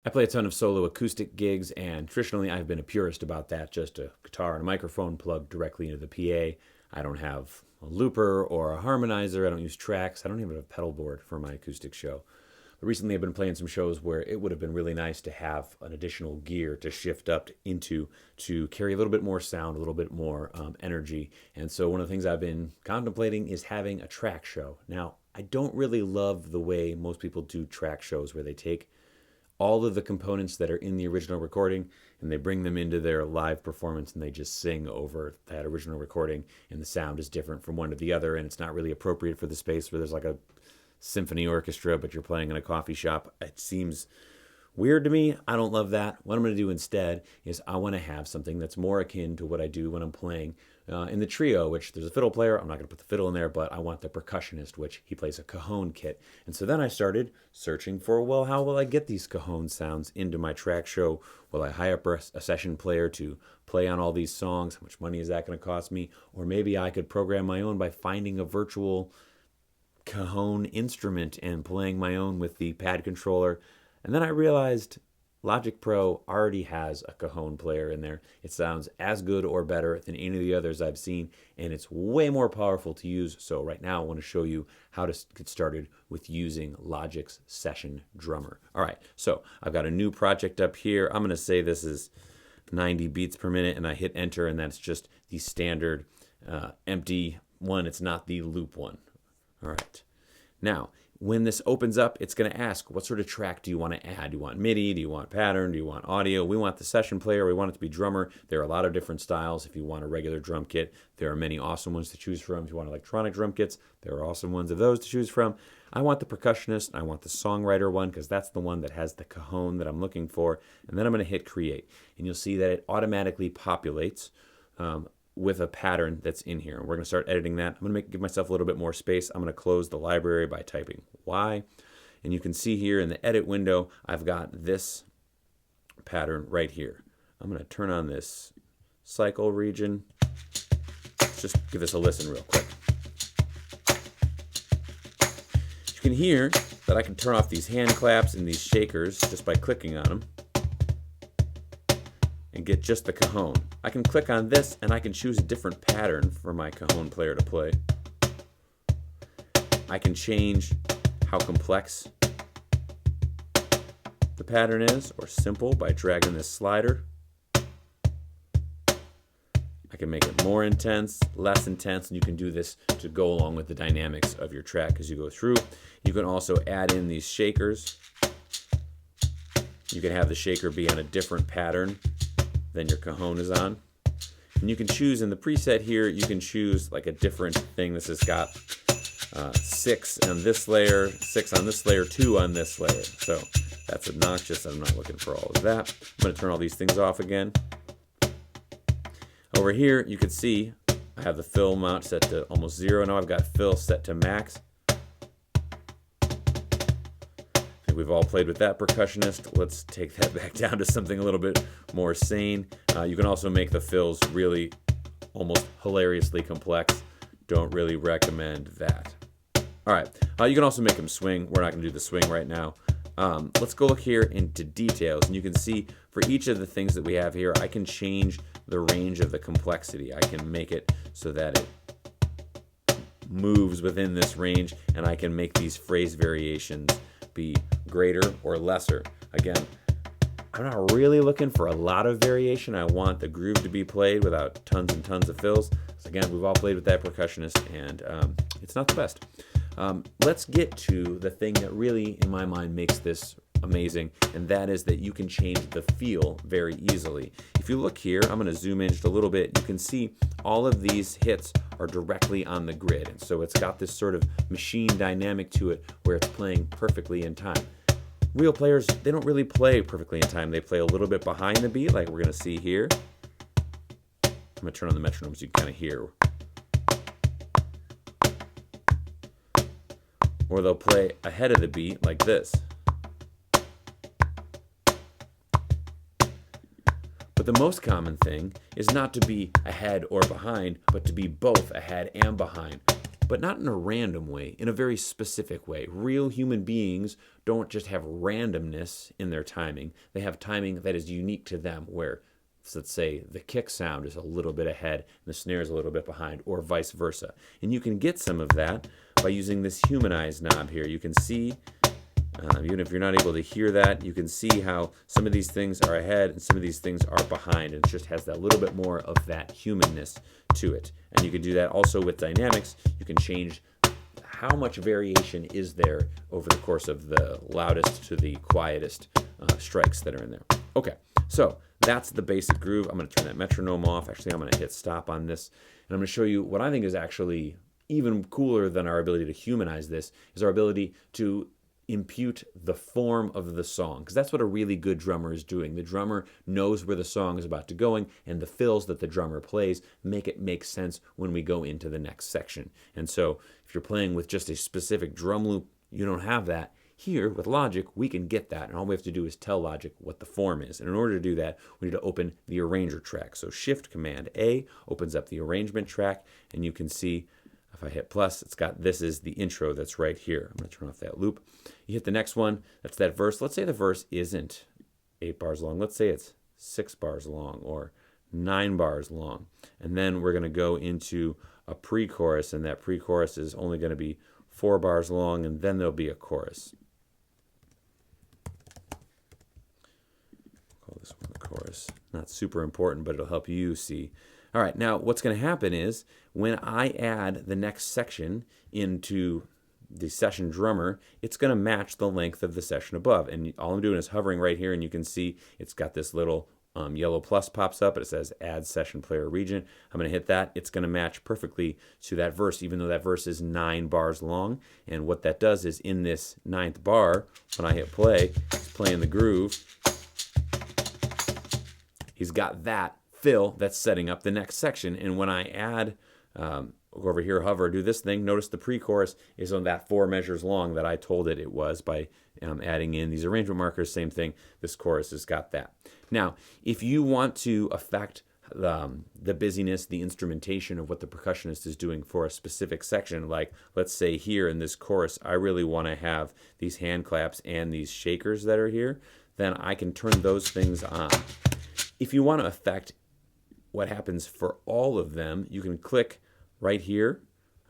I play a ton of solo acoustic gigs, and traditionally I've been a purist about that. Just a guitar and a microphone plugged directly into the PA. I don't have a looper or a harmonizer. I don't use tracks. I don't even have a pedal board for my acoustic show. But recently I've been playing some shows where it would have been really nice to have an additional gear to shift up into to carry a little bit more sound, a little bit more energy. And so one of the things I've been contemplating is having a track show. Now, I don't really love the way most people do track shows where they take all of the components that are in the original recording and they bring them into their live performance and they just sing over that original recording, and the sound is different from one to the other and it's not really appropriate for the space where there's like a symphony orchestra but you're playing in a coffee shop. It seems weird to me. I don't love that. What I'm going to do instead is I want to have something that's more akin to what I do when I'm playing in the trio, which there's a fiddle player. I'm not going to put the fiddle in there, but I want the percussionist, which he plays a cajon kit. And so then I started searching for, well, how will I get these cajon sounds into my track show? Will I hire a session player to play on all these songs? How much money is that going to cost me? Or maybe I could program my own by finding a virtual cajon instrument and playing my own with the pad controller. And then I realized Logic Pro already has a cajon player in there. It sounds as good or better than any of the others I've seen, and it's way more powerful to use. So right now I want to show you how to get started with using Logic's Session Drummer. All right, so I've got a new project up here. I'm going to say this is 90 beats per minute, and I hit enter, and that's just the standard empty one. It's not the loop one. All right. Now, when this opens up, it's going to ask, what sort of track do you want to add? Do you want MIDI? Do you want pattern? Do you want audio? We want the session player. We want it to be drummer. There are a lot of different styles. If you want a regular drum kit, there are many awesome ones to choose from. If you want electronic drum kits, there are awesome ones of those to choose from. I want the percussionist. I want the songwriter one because that's the one that has the cajon that I'm looking for. And then I'm going to hit create. And you'll see that it automatically populates with a pattern that's in here. And we're going to start editing that. I'm going to give myself a little bit more space. I'm going to close the library by typing Y. And you can see here in the edit window, I've got this pattern right here. I'm going to turn on this cycle region. Let's just give this a listen real quick. You can hear that I can turn off these hand claps and these shakers just by clicking on them and get just the cajon. I can click on this and I can choose a different pattern for my cajon player to play. I can change how complex the pattern is or simple by dragging this slider. I can make it more intense, less intense, and you can do this to go along with the dynamics of your track as you go through. You can also add in these shakers. You can have the shaker be on a different pattern than your cajon is on. And you can choose in the preset here, you can choose like a different thing. This has got 6 on this layer, 6 on this layer, 2 on this layer. So that's obnoxious. I'm not looking for all of that. I'm going to turn all these things off again. Over here, you can see I have the fill amount set to almost 0. Now I've got fill set to max. I think we've all played with that, percussionist. Let's take that back down to something a little bit more sane. You can also make the fills really almost hilariously complex. Don't really recommend that. All right, you can also make them swing. We're not going to do the swing right now. Let's go look here into details, and you can see for each of the things that we have here, I can change the range of the complexity. I can make it so that it moves within this range, and I can make these phrase variations be greater or lesser. Again, I'm not really looking for a lot of variation. I want the groove to be played without tons and tons of fills. So again, we've all played with that percussionist, and it's not the best. Let's get to the thing that really, in my mind, makes this amazing, and that is that you can change the feel very easily. If you look here, I'm going to zoom in just a little bit. You can see all of these hits are directly on the grid, and so it's got this sort of machine dynamic to it where it's playing perfectly in time. Real players, they don't really play perfectly in time. They play a little bit behind the beat, like we're going to see here. I'm going to turn on the metronome so you can kind of hear. Or they'll play ahead of the beat like this. But the most common thing is not to be ahead or behind, but to be both ahead and behind. but not in a random way, in a very specific way. Real human beings don't just have randomness in their timing. They have timing that is unique to them, where, let's say, the kick sound is a little bit ahead and the snare is a little bit behind, or vice versa. And you can get some of that by using this humanize knob here. You can see, even if you're not able to hear that, you can see how some of these things are ahead and some of these things are behind. And it just has that little bit more of that humanness to it. And you can do that also with dynamics. You can change how much variation is there over the course of the loudest to the quietest strikes that are in there. Okay, so that's the basic groove. I'm going to turn that metronome off. Actually, I'm going to hit stop on this. And I'm going to show you what I think is actually even cooler than our ability to humanize this, is our ability to impute the form of the song, because that's what a really good drummer is doing. The drummer knows where the song is about to go, and the fills that the drummer plays make it make sense when we go into the next section. And so if you're playing with just a specific drum loop, you don't have that. Here with Logic, we can get that, and all we have to do is tell Logic what the form is. And in order to do that, we need to open the arranger track. So Shift Command A opens up the arrangement track, and you can see if I hit plus, it's got, this is the intro that's right here. I'm going to turn off that loop. You hit the next one, that's that verse. Let's say the verse isn't 8 bars long. Let's say it's 6 bars long or 9 bars long. And then we're going to go into a pre-chorus, and that pre-chorus is only going to be 4 bars long, and then there'll be a chorus. Call this one the chorus. Not super important, but it'll help you see. All right, now what's going to happen is when I add the next section into the session drummer, it's going to match the length of the session above. And all I'm doing is hovering right here, and you can see it's got this little yellow plus pops up. It says Add Session Player Region. I'm going to hit that. It's going to match perfectly to that verse, even though that verse is 9 bars long. And what that does is in this 9th bar, when I hit play, it's playing the groove. He's got that fill that's setting up the next section. And when I add, go over here, hover, do this thing, notice the pre-chorus is on that 4 measures long that I told it was by adding in these arrangement markers. Same thing, this chorus has got that. Now, if you want to affect the busyness, the instrumentation of what the percussionist is doing for a specific section, like let's say here in this chorus, I really want to have these hand claps and these shakers that are here, then I can turn those things on. If you want to affect what happens for all of them, you can click right here,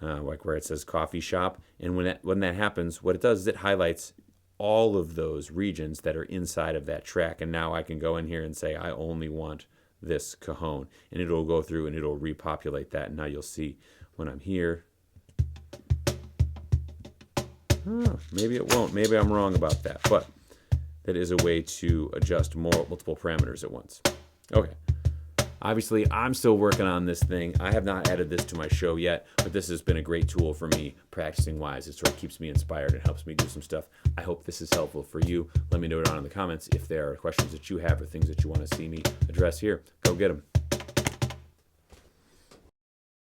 like where it says coffee shop, and when that happens, what it does is it highlights all of those regions that are inside of that track. And now I can go in here and say I only want this cajon, and it'll go through and it'll repopulate that. And now you'll see when I'm here, maybe it won't, maybe I'm wrong about that, but that is a way to adjust multiple parameters at once. Okay. Obviously, I'm still working on this thing. I have not added this to my show yet, but this has been a great tool for me practicing-wise. It sort of keeps me inspired and helps me do some stuff. I hope this is helpful for you. Let me know down in the comments if there are questions that you have or things that you want to see me address here. Go get them.